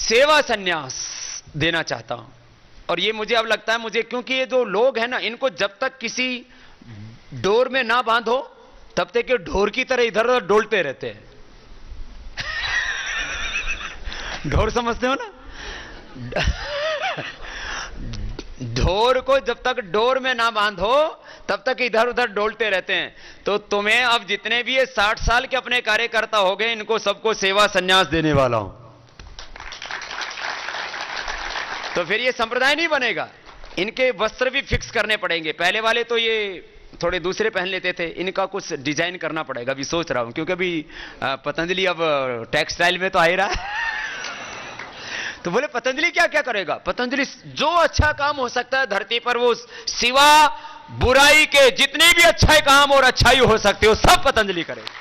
सेवा संन्यास देना चाहता हूं। और ये मुझे अब लगता है, मुझे, क्योंकि ये जो लोग हैं ना, इनको जब तक किसी डोर में ना बांधो तब तक ये ढोर की तरह इधर उधर डोलते रहते हैं। ढोर समझते हो ना? ढोर को जब तक डोर में ना बांधो तब तक इधर उधर डोलते रहते हैं। तो तुम्हें अब जितने भी ये 60 साल के अपने कार्यकर्ता हो गए, इनको सबको सेवा संन्यास देने वाला हूं। तो फिर ये संप्रदाय नहीं बनेगा, इनके वस्त्र भी फिक्स करने पड़ेंगे। पहले वाले तो ये थोड़े दूसरे पहन लेते थे, इनका कुछ डिजाइन करना पड़ेगा, अभी सोच रहा हूं, क्योंकि अभी पतंजलि अब टेक्सटाइल में तो आ ही रहा है। तो बोले पतंजलि क्या क्या करेगा? पतंजलि जो अच्छा काम हो सकता है धरती पर, वो सिवा बुराई के जितने भी अच्छाई काम और अच्छाई हो सकते हो सब पतंजलि करेगा।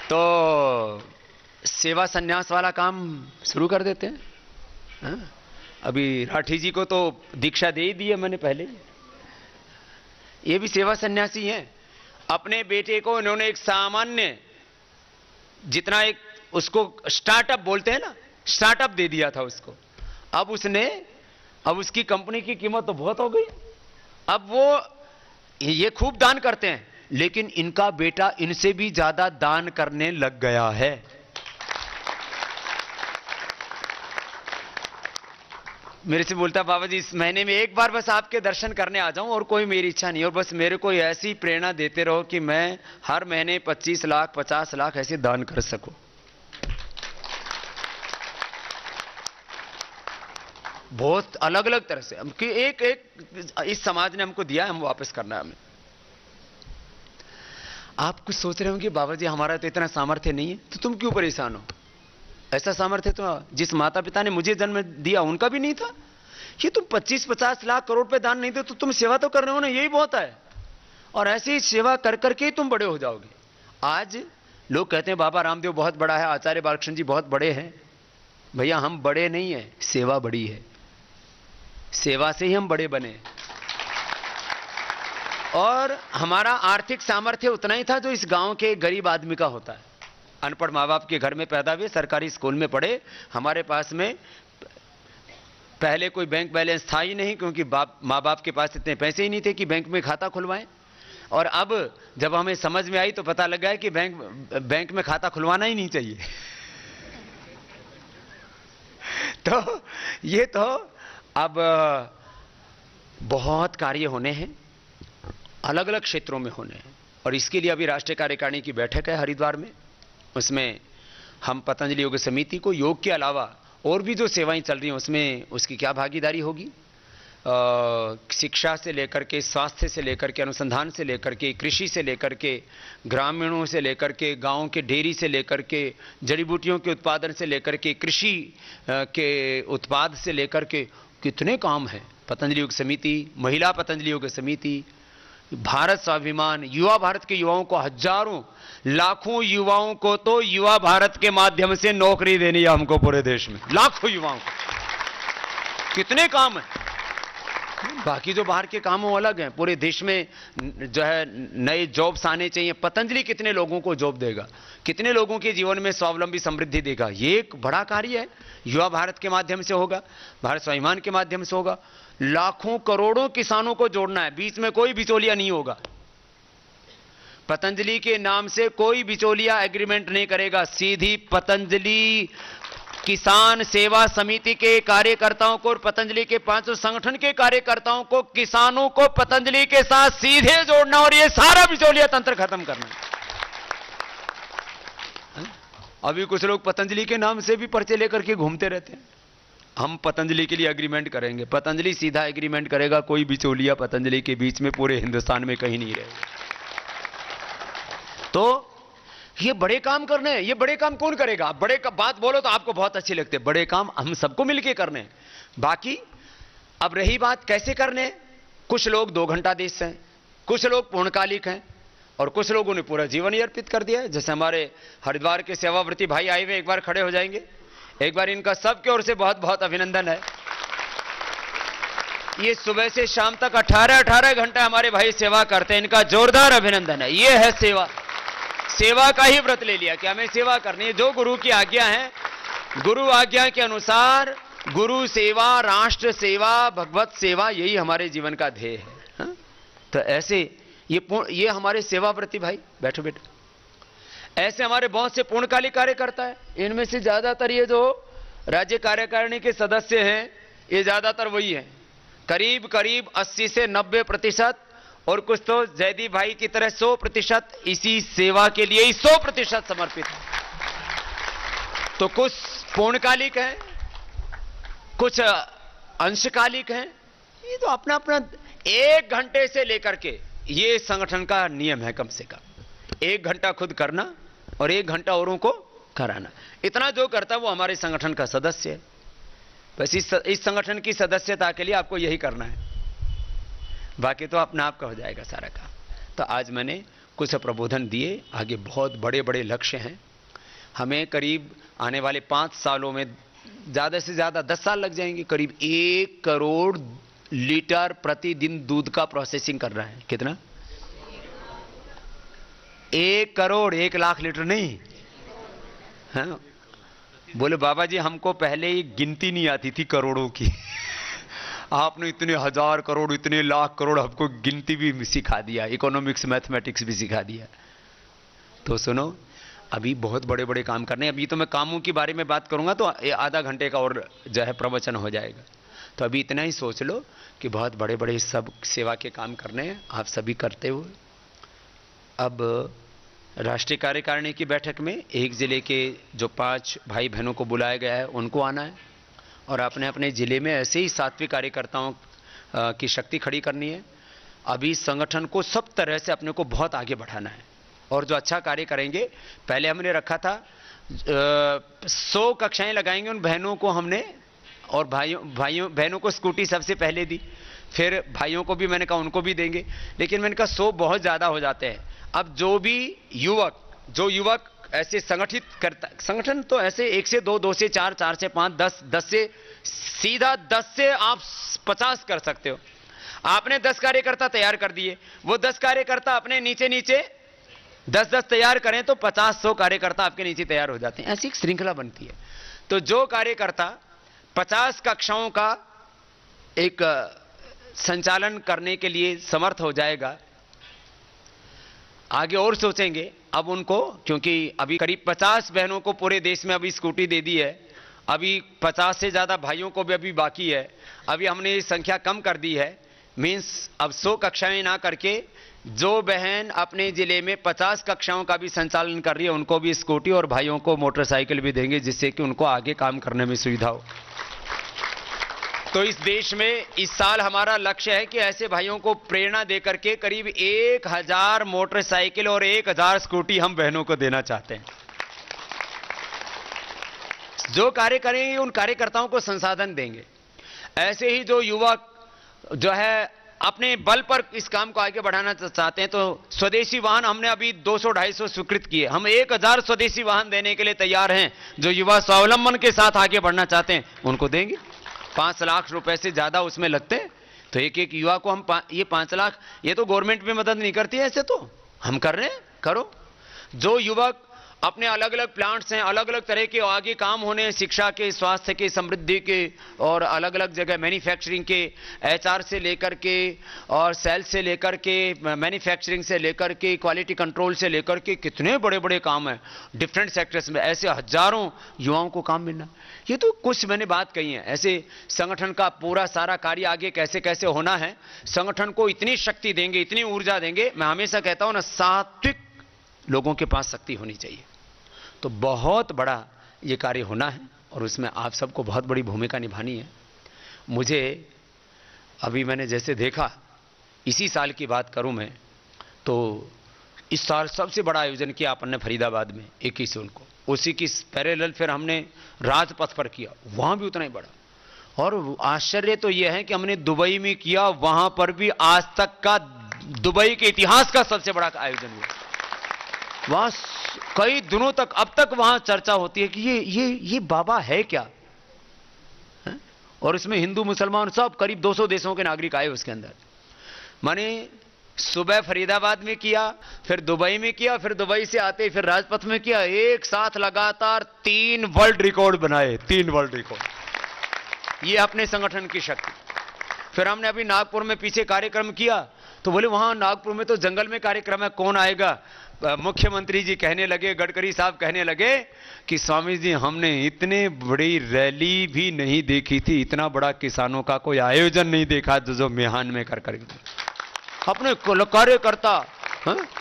तो सेवा संन्यास वाला काम शुरू कर देते हैं। हाँ? अभी राठी जी को तो दीक्षा दे ही दी है मैंने पहले। ये भी सेवा सन्यासी हैं। अपने बेटे को इन्होंने एक सामान्य, जितना एक उसको स्टार्टअप बोलते हैं ना, स्टार्टअप दे दिया था उसको। अब उसकी कंपनी की कीमत तो बहुत हो गई। अब वो ये खूब दान करते हैं, लेकिन इनका बेटा इनसे भी ज्यादा दान करने लग गया है। मेरे से बोलता, बाबा जी इस महीने में एक बार बस आपके दर्शन करने आ जाऊं, और कोई मेरी इच्छा नहीं, और बस मेरे को ऐसी प्रेरणा देते रहो कि मैं हर महीने 25 लाख 50 लाख ऐसे दान कर सकूं। बहुत अलग अलग तरह से, कि एक इस समाज ने हमको दिया, हम वापस करना है हमें। आप कुछ सोच रहे होंगे, बाबा जी हमारा तो इतना सामर्थ्य नहीं है, तो तुम क्यों परेशान हो? ऐसा सामर्थ्य तो जिस माता पिता ने मुझे जन्म दिया उनका भी नहीं था। ये तुम 25-50 लाख करोड़ पे दान नहीं दे तो तुम सेवा तो कर रहे हो ना, यही बहुत है। और ऐसे ही सेवा कर करके ही तुम बड़े हो जाओगे। आज लोग कहते हैं बाबा रामदेव बहुत बड़ा है, आचार्य बालकृष्ण जी बहुत बड़े हैं। भैया हम बड़े नहीं है, सेवा बड़ी है। सेवा से ही हम बड़े बने। और हमारा आर्थिक सामर्थ्य उतना ही था जो इस गांव के गरीब आदमी का होता है। अनपढ़ माँ बाप के घर में पैदा हुए, सरकारी स्कूल में पढ़े। हमारे पास में पहले कोई बैंक बैलेंस था ही नहीं, क्योंकि माँ बाप के पास इतने पैसे ही नहीं थे कि बैंक में खाता खुलवाएं। और अब जब हमें समझ में आई तो पता लगा है कि बैंक में खाता खुलवाना ही नहीं चाहिए। तो ये तो अब बहुत कार्य होने हैं, अलग अलग क्षेत्रों में होने हैं। और इसके लिए अभी राष्ट्रीय कार्यकारिणी की बैठक है हरिद्वार में। उसमें हम पतंजलि योग समिति को योग के अलावा और भी जो सेवाएं चल रही हैं उसमें उसकी क्या भागीदारी होगी, शिक्षा से लेकर के, स्वास्थ्य से लेकर के, अनुसंधान से लेकर के, कृषि से लेकर के, ग्रामीणों से लेकर के, गांव के डेयरी से लेकर के, जड़ी बूटियों के उत्पादन से लेकर के, कृषि के उत्पाद से लेकर के, कितने काम हैं। पतंजलि योग समिति, महिला पतंजलि योग समिति, भारत स्वाभिमान, युवा भारत के युवाओं को, हजारों लाखों युवाओं को तो युवा भारत के माध्यम से नौकरी देनी है हमको पूरे देश में। लाखों युवाओं को, कितने काम है। बाकी जो बाहर के काम वो अलग हैं, पूरे देश में जो है नए जॉब्स आने चाहिए। पतंजलि कितने लोगों को जॉब देगा, कितने लोगों के जीवन में स्वावलंबी समृद्धि देगा। ये एक बड़ा कार्य है, युवा भारत के माध्यम से होगा, भारत स्वाभिमान के माध्यम से होगा। लाखों करोड़ों किसानों को जोड़ना है, बीच में कोई बिचौलिया नहीं होगा। पतंजलि के नाम से कोई बिचौलिया एग्रीमेंट नहीं करेगा। सीधी पतंजलि किसान सेवा समिति के कार्यकर्ताओं को और पतंजलि के 500 संगठन के कार्यकर्ताओं को, किसानों को पतंजलि के साथ सीधे जोड़ना और ये सारा बिचौलिया तंत्र खत्म करना। अभी कुछ लोग पतंजलि के नाम से भी पर्चे लेकर के घूमते रहते हैं। हम पतंजलि के लिए एग्रीमेंट करेंगे, पतंजलि सीधा एग्रीमेंट करेगा, कोई बिचौलिया पतंजलि के बीच में पूरे हिंदुस्तान में कहीं नहीं रहेगा। तो ये बड़े काम करने हैं। ये बड़े काम कौन करेगा? आप बड़े का बात बोलो तो आपको बहुत अच्छे लगते हैं। बड़े काम हम सबको मिलके करने हैं। बाकी अब रही बात कैसे करने हैं, कुछ लोग 2 घंटा देश हैं, कुछ लोग पूर्णकालिक हैं, और कुछ लोगों ने पूरा जीवन ही अर्पित कर दिया है। जैसे हमारे हरिद्वार के सेवाव्रती भाई आए हुए, एक बार खड़े हो जाएंगे। एक बार इनका सबकी ओर से बहुत बहुत अभिनंदन है। ये सुबह से शाम तक 18 घंटा हमारे भाई सेवा करते हैं, इनका जोरदार अभिनंदन है। ये है सेवा। सेवा का ही व्रत ले लिया कि हमें सेवा करनी है। जो गुरु की आज्ञा है, गुरु आज्ञा के अनुसार गुरु सेवा, राष्ट्र सेवा, भगवत सेवा, यही हमारे जीवन का ध्येय है। हा? तो ऐसे ये हमारे सेवा व्रती भाई, बैठो बैठो, ऐसे हमारे बहुत से पूर्णकालिक कार्यकर्ता है। इनमें से ज्यादातर ये जो राज्य कार्यकारिणी के सदस्य हैं, ये ज्यादातर वही हैं, करीब करीब 80 से 90%, और कुछ तो जयदीप भाई की तरह 100% इसी सेवा के लिए ही 100% समर्पित है। तो कुछ पूर्णकालिक हैं, कुछ अंशकालिक हैं। ये तो अपना अपना 1 घंटे से लेकर के, ये संगठन का नियम है, कम से कम 1 घंटा खुद करना और 1 घंटा औरों को कराना। इतना जो करता है वो हमारे संगठन का सदस्य है। बस इस संगठन की सदस्यता के लिए आपको यही करना है, बाकी तो अपने आप का हो जाएगा सारा काम। तो आज मैंने कुछ प्रबोधन दिए, आगे बहुत बड़े बड़े लक्ष्य हैं। हमें करीब आने वाले 5 सालों में ज्यादा से ज्यादा 10 साल लग जाएंगे, करीब 1 करोड़ लीटर प्रतिदिन दूध का प्रोसेसिंग कर रहा है। कितना? 1 करोड़, 1 लाख लीटर नहीं। हाँ? बोले बाबा जी हमको पहले ही गिनती नहीं आती थी करोड़ों की आपने इतने 1000 करोड़, इतने लाख करोड़, हमको गिनती भी सिखा दिया, इकोनॉमिक्स मैथमेटिक्स भी सिखा दिया। तो सुनो, अभी बहुत बड़े बड़े काम करने। अभी तो मैं कामों के बारे में बात करूंगा तो आधा घंटे का और जो है प्रवचन हो जाएगा। तो अभी इतना ही सोच लो कि बहुत बड़े बड़े सब सेवा के काम करने हैं, आप सभी करते हुए। अब राष्ट्रीय कार्यकारिणी की बैठक में एक जिले के जो 5 भाई बहनों को बुलाया गया है उनको आना है, और अपने अपने जिले में ऐसे ही सात्विक कार्यकर्ताओं की शक्ति खड़ी करनी है। अभी संगठन को सब तरह से अपने को बहुत आगे बढ़ाना है, और जो अच्छा कार्य करेंगे, पहले हमने रखा था 100 कक्षाएं लगाएंगे उन बहनों को हमने, और बहनों को स्कूटी सबसे पहले दी, फिर भाइयों को भी मैंने कहा उनको भी देंगे, लेकिन मैंने कहा 100 बहुत ज़्यादा हो जाते हैं। अब जो युवक ऐसे संगठित करता, संगठन तो ऐसे 1 से 2, 2 से 4, 4 से 5, 10 से सीधा 10 से आप 50 कर सकते हो। आपने 10 कार्यकर्ता तैयार कर दिए, वो 10 कार्यकर्ता अपने नीचे 10 तैयार करें तो 50-100 कार्यकर्ता आपके नीचे तैयार हो जाते हैं। ऐसी एक श्रृंखला बनती है। तो जो कार्यकर्ता 50 कक्षाओं का एक संचालन करने के लिए समर्थ हो जाएगा, आगे और सोचेंगे। अब उनको, क्योंकि अभी करीब 50 बहनों को पूरे देश में अभी स्कूटी दे दी है, अभी 50 से ज्यादा भाइयों को भी अभी बाकी है। अभी हमने ये संख्या कम कर दी है, मींस अब 100 कक्षाएं ना करके जो बहन अपने जिले में 50 कक्षाओं का भी संचालन कर रही है उनको भी स्कूटी और भाइयों को मोटरसाइकिल भी देंगे, जिससे कि उनको आगे काम करने में सुविधा हो। तो इस देश में इस साल हमारा लक्ष्य है कि ऐसे भाइयों को प्रेरणा देकर के करीब 1000 मोटरसाइकिल और 1000 स्कूटी हम बहनों को देना चाहते हैं। जो कार्य करेंगे उन कार्यकर्ताओं को संसाधन देंगे। ऐसे ही जो युवक जो है अपने बल पर इस काम को आगे बढ़ाना चाहते हैं, तो स्वदेशी वाहन हमने अभी 200-250 स्वीकृत किए। हम 1000 स्वदेशी वाहन देने के लिए तैयार हैं। जो युवा स्वावलंबन के साथ आगे बढ़ना चाहते हैं उनको देंगे। 5 लाख रुपए से ज्यादा उसमें लगते हैं, तो एक युवा को हम ये 5 लाख, ये तो गवर्नमेंट भी मदद नहीं करती है, ऐसे तो हम कर रहे हैं, करो। जो युवक अपने अलग अलग प्लांट्स हैं, अलग अलग तरह के आगे काम होने, शिक्षा के, स्वास्थ्य के, समृद्धि के, और अलग अलग जगह मैन्युफैक्चरिंग के, HR से लेकर के और सेल्स से लेकर के, मैन्युफैक्चरिंग से लेकर के, क्वालिटी कंट्रोल से लेकर के, कितने बड़े बड़े काम हैं डिफरेंट सेक्टर्स में। ऐसे हजारों युवाओं को काम मिलना, ये तो कुछ मैंने बात कही है। ऐसे संगठन का पूरा सारा कार्य आगे कैसे कैसे होना है, संगठन को इतनी शक्ति देंगे, इतनी ऊर्जा देंगे। मैं हमेशा कहता हूं ना, सात्विक लोगों के पास शक्ति होनी चाहिए। तो बहुत बड़ा ये कार्य होना है, और उसमें आप सबको बहुत बड़ी भूमिका निभानी है। मुझे अभी मैंने जैसे देखा, इसी साल की बात करूं मैं, तो इस साल सबसे बड़ा आयोजन किया अपन ने फरीदाबाद में 21 जून को। उसी की पैरेलल फिर हमने राजपथ पर किया, वहां भी उतना ही बड़ा। और आश्चर्य तो यह है कि हमने दुबई में किया, वहां पर भी आज तक का दुबई के इतिहास का सबसे बड़ा आयोजन हुआ। वहां कई दिनों तक, अब तक वहां चर्चा होती है कि ये बाबा है क्या है? और इसमें हिंदू मुसलमान सब करीब 200 देशों के नागरिक आए उसके अंदर। माने सुबह फरीदाबाद में किया, फिर दुबई में किया, फिर दुबई से आते फिर राजपथ में किया। एक साथ लगातार 3 वर्ल्ड रिकॉर्ड बनाए, 3 वर्ल्ड रिकॉर्ड। ये अपने संगठन की शक्ति। फिर हमने अभी नागपुर में पीछे कार्यक्रम किया, तो बोले वहां नागपुर में तो जंगल में कार्यक्रम है, कौन आएगा? मुख्यमंत्री जी कहने लगे, गडकरी साहब कहने लगे कि स्वामी जी हमने इतने बड़ी रैली भी नहीं देखी थी, इतना बड़ा किसानों का कोई आयोजन नहीं देखा जो मेहान में कर अपने कार्यकर्ता।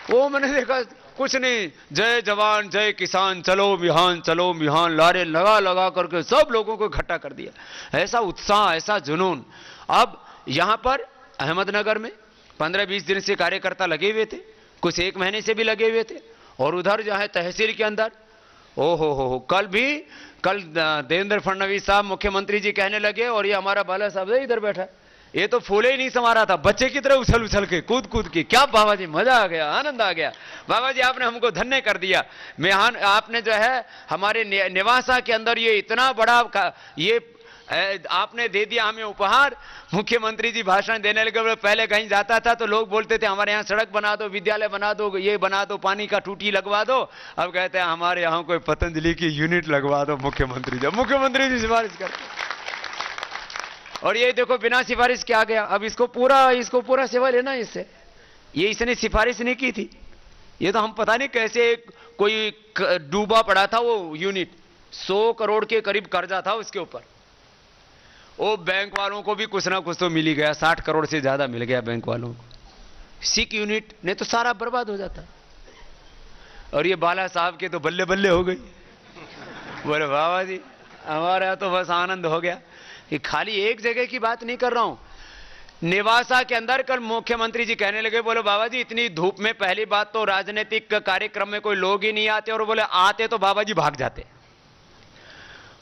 वो मैंने देखा कुछ नहीं, जय जवान जय किसान, चलो मिहान चलो मिहान, लारे लगा लगा करके सब लोगों को इकट्ठा कर दिया। ऐसा उत्साह, ऐसा जुनून। अब यहां पर अहमदनगर में 15-20 दिन से कार्यकर्ता लगे हुए थे, कुछ 1 महीने से भी लगे हुए थे। और उधर जो है तहसील के अंदर, ओ हो कल देवेंद्र फडणवीस साहब मुख्यमंत्री जी कहने लगे, और ये हमारा बाला साहब इधर बैठा, ये तो फूले ही नहीं समा रहा था, बच्चे की तरह उछल उछल के कूद के, क्या बाबा जी मजा आ गया, आनंद आ गया। बाबा जी आपने हमको धन्य कर दिया। मेहान आपने जो है हमारे निवासा के अंदर ये इतना बड़ा ये आपने दे दिया हमें उपहार। मुख्यमंत्री जी भाषण देने लगे, पहले कहीं जाता था तो लोग बोलते थे हमारे यहाँ सड़क बना दो, विद्यालय बना दो, ये बना दो, पानी का टूटी लगवा दो। अब कहते हैं हमारे यहाँ कोई पतंजलि की यूनिट लगवा दो मुख्यमंत्री जी सिफारिश करते। और ये देखो बिना सिफारिश के आ गया। अब इसको पूरा सेवा लेना इससे, ये इसने सिफारिश नहीं की थी, ये तो हम पता नहीं कैसे कोई डूबा पड़ा था वो यूनिट, 100 करोड़ के करीब कर्जा था उसके ऊपर। वो बैंक वालों को भी कुछ ना कुछ तो मिल ही गया, 60 करोड़ से ज्यादा मिल गया बैंक वालों को। सिक यूनिट नहीं तो सारा बर्बाद हो जाता। और ये बाला साहब के तो बल्ले बल्ले हो गई। बोले बाबा जी हमारा तो बस आनंद हो गया। कि खाली एक जगह की बात नहीं कर रहा हूं, निवासा के अंदर कल मुख्यमंत्री जी कहने लगे, बोले बाबा जी इतनी धूप में पहली बात तो राजनीतिक कार्यक्रम में कोई लोग ही नहीं आते, और बोले आते तो बाबा जी भाग जाते।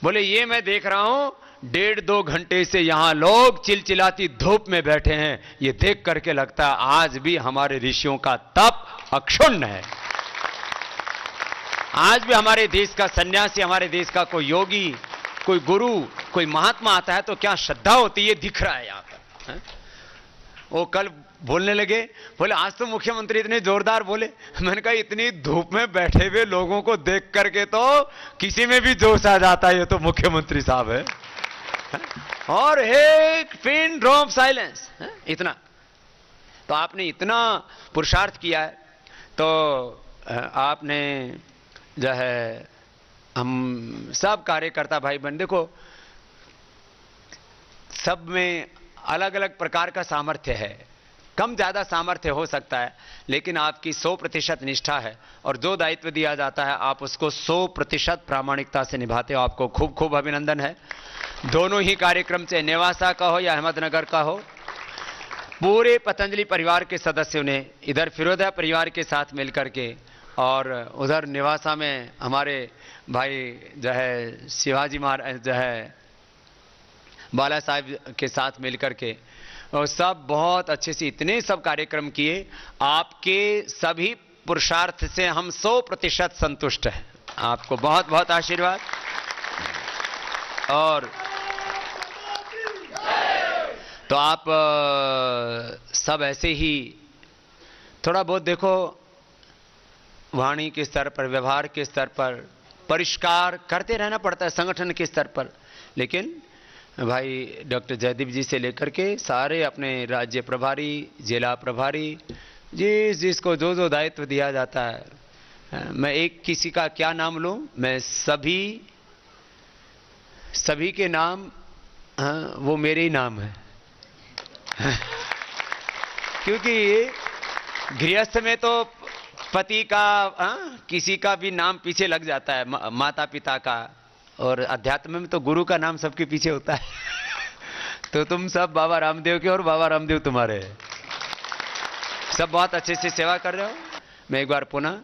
बोले ये मैं देख रहा हूं 1.5-2 घंटे से यहां लोग चिलचिलाती धूप में बैठे हैं, ये देख करके लगता है आज भी हमारे ऋषियों का तप अक्षुण्ण है। आज भी हमारे देश का सन्यासी, हमारे देश का कोई योगी, कोई गुरु, कोई महात्मा आता है तो क्या श्रद्धा होती है, दिख रहा है यहां पर। वो कल बोलने लगे, बोले आज तो मुख्यमंत्री इतने जोरदार बोले। मैंने कहा इतनी धूप में बैठे हुए लोगों को देख करके तो किसी में भी जोश आ जाता है, ये तो मुख्यमंत्री साहब है। और एक पिन ड्रॉप साइलेंस, इतना तो आपने इतना पुरुषार्थ किया है, तो आपने जो है हम सब कार्यकर्ता भाई बहन, देखो सब में अलग अलग प्रकार का सामर्थ्य है, कम ज्यादा सामर्थ्य हो सकता है, लेकिन आपकी 100% निष्ठा है, और जो दायित्व दिया जाता है आप उसको 100% प्रामाणिकता से निभाते हो। आपको खूब खूब अभिनंदन है। दोनों ही कार्यक्रम से, नेवासा का हो या अहमदनगर का हो, पूरे पतंजलि परिवार के सदस्यों ने, इधर फिरोदा परिवार के साथ मिलकर के, और उधर निवासा में हमारे भाई जो है शिवाजी महाराज जो है बाला साहब के साथ मिलकर के, और सब बहुत अच्छे से इतने सब कार्यक्रम किए। आपके सभी पुरुषार्थ से हम 100% संतुष्ट हैं। आपको बहुत बहुत आशीर्वाद। और तो आप सब ऐसे ही थोड़ा बहुत देखो, वाणी के स्तर पर, व्यवहार के स्तर पर परिष्कार करते रहना पड़ता है, संगठन के स्तर पर। लेकिन भाई डॉक्टर जयदीप जी से लेकर के सारे अपने राज्य प्रभारी, जिला प्रभारी, जिसको जो जो दायित्व दिया जाता है, मैं एक किसी का क्या नाम लूं, मैं सभी के नाम, वो मेरे ही नाम है। क्योंकि गृहस्थ में तो पति का किसी का भी नाम पीछे लग जाता है, माता पिता का, और अध्यात्म में तो गुरु का नाम सबके पीछे होता है। तो तुम सब बाबा रामदेव के, और बाबा रामदेव तुम्हारे, सब बहुत अच्छे से सेवा कर रहे हो। मैं एक बार पुनः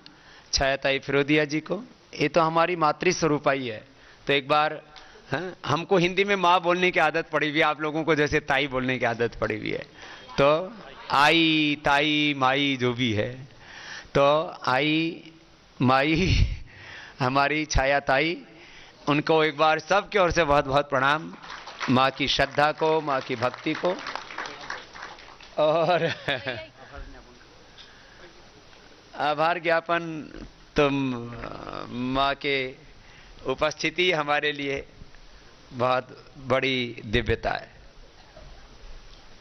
छायाताई फिरोदिया जी को, ये तो हमारी मातृ स्वरूपा ही है, तो एक बार हमको हिंदी में माँ बोलने की आदत पड़ी हुई है, आप लोगों को जैसे ताई बोलने की आदत पड़ी हुई है, तो आई ताई माई जो भी है, तो आई माई हमारी छाया ताई, उनको एक बार सबकी ओर से बहुत बहुत प्रणाम, माँ की श्रद्धा को, माँ की भक्ति को। और आभार ज्ञापन तो माँ के उपस्थिति हमारे लिए बहुत बड़ी दिव्यता है।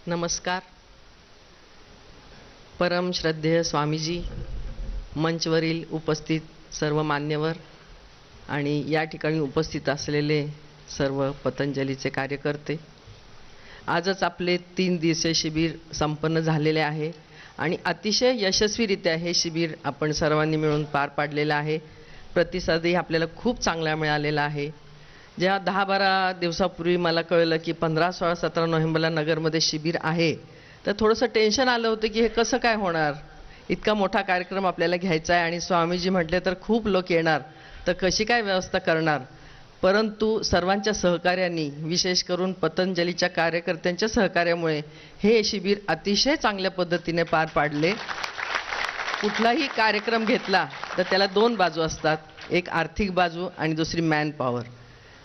नमस्कार। परम श्रद्धेय स्वामीजी, मंचवरील उपस्थित सर्व मान्यवर आणि या ठिकाणी उपस्थित असलेले सर्व पतंजलीचे कार्यकर्ते, आजच आपले 3 दिवसीय शिबिर संपन्न झालेले आहे आणि अतिशय यशस्वीरित्या हे शिबिर आपण सर्वांनी मिळून पार पाडलेलं आहे। प्रतिसादही आपल्याला खूप चांगला मिळालेला आहे। जेव्हा 10-12 दिवसापूर्वी मला कळलं की 15, 16, 17 नोव्हेंबरला नगरमध्ये शिबिर आहे, तर थोडंसं टेन्शन आलं होतं की हे कसं काय होणार, इतका मोठा कार्यक्रम आपल्याला घ्यायचा आहे आणि स्वामीजी म्हटले तर खूप लोक येणार, तर कशी काय व्यवस्था करणार। परंतु सर्वांच्या सहकार्याने, विशेष करून पतंजलीच्या कार्यकर्त्यांच्या सहकार्यामुळे हे शिबिर अतिशय चांगल्या पद्धतीने पार पाडले। कुठलाही कार्यक्रम घेतला तर त्याला 2 बाजू असतात, एक आर्थिक बाजू आणि दुसरी मॅन पॉवर,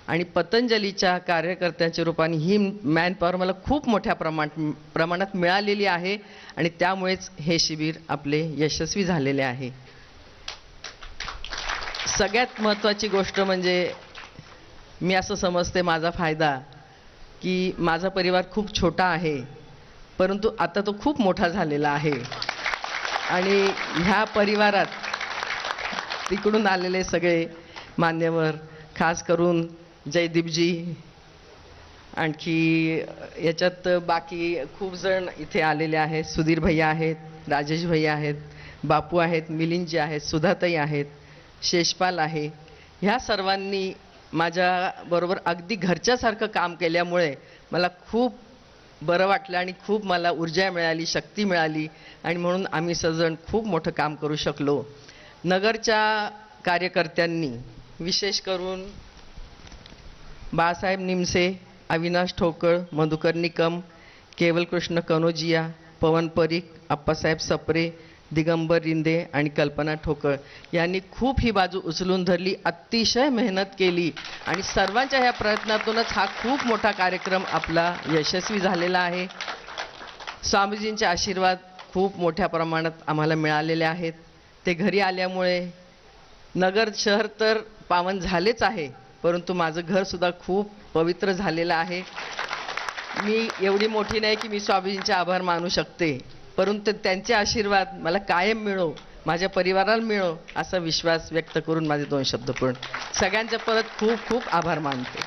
आणि पतंजलीच्या कार्यकर्त्यांच्या रूपाने ही मॅन पॉवर मला खूप मोठ्या प्रमाणात मिळालेली आहे आणि त्यामुळेच हे शिबिर आपले यशस्वी झालेले आहे। सगळ्यात महत्त्वाची गोष्ट म्हणजे मी असं समजते माझा फायदा की माझा परिवार खूप छोटा आहे, परंतु आता तो खूप मोठा झालेला आहे आणि ह्या परिवारात तिकडून आलेले सगळे मान्यवर, खास करून जयदीपजी, आणखी याच्यात बाकी खूप जण इथे आलेले आहेत, सुधीर भैया आहेत, राजेश भैया आहेत, बापू आहेत, मिलिंदजी आहेत, सुधाताई आहेत, शेषपाल आहे, ह्या सर्वांनी माझ्याबरोबर अगदी घरच्यासारखं काम केल्यामुळे मला खूप बरं वाटलं आणि खूप मला ऊर्जा मिळाली, शक्ती मिळाली आणि म्हणून आम्ही सगळेजण खूप मोठं काम करू शकलो। नगरच्या कार्यकर्त्यांनी, विशेष करून बाळासाहेब निमसे, अविनाश ठोकळ, मधुकर निकम, केवलकृष्ण कनोजिया, पवन परीख, अप्पासाहेब सप्रे, दिगंबर रिंदे आणि कल्पना ठोकळ यांनी खूप ही बाजू उचलून धरली, अतिशय मेहनत केली आणि सर्वांच्या ह्या प्रयत्नातूनच हा खूप मोठा कार्यक्रम आपला यशस्वी झालेला आहे। स्वामीजींचे आशीर्वाद खूप मोठ्या प्रमाणात आम्हाला मिळालेले आहेत। ते घरी आल्यामुळे नगर शहर तर पावन झालेच आहे, परंतु माझं घरसुद्धा खूप पवित्र झालेलं आहे। मी एवढी मोठी नाही की मी स्वामीजींचे आभार मानू शकते, परंतु त्यांचे आशीर्वाद मला कायम मिळो, माझ्या परिवाराला मिळो असा विश्वास व्यक्त करून माझे 2 शब्द पूर्ण। सगळ्यांचे परत खूप खूप आभार मानते।